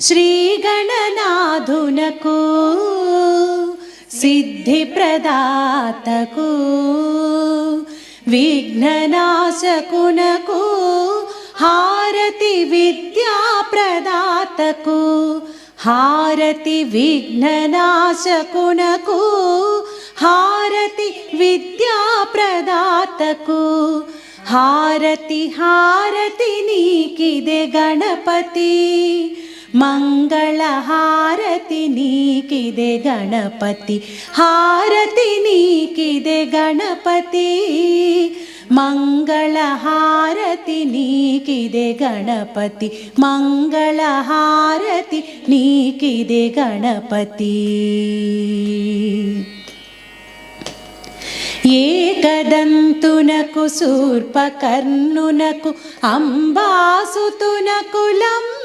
శ్రీగణనాథునకు సిద్ధిప్రదాతకు విఘ్ననాశకునకు హారతి విద్యాప్రదాతకు హారతి విఘ్ననాశకునకు హారతి విద్యాప్రదాతకు హారతి హారతి నీకిదే గణపతి మంగళహారతి నీకిదే గణపతి హారతి నీకిదే గణపతి మంగళహారతి నీకిదే గణపతి మంగళహారతి నీకిదే గణపతి ఏకదంతునకు శూర్పకర్ణునకు అంబాసుతునకు లంబోదరునకు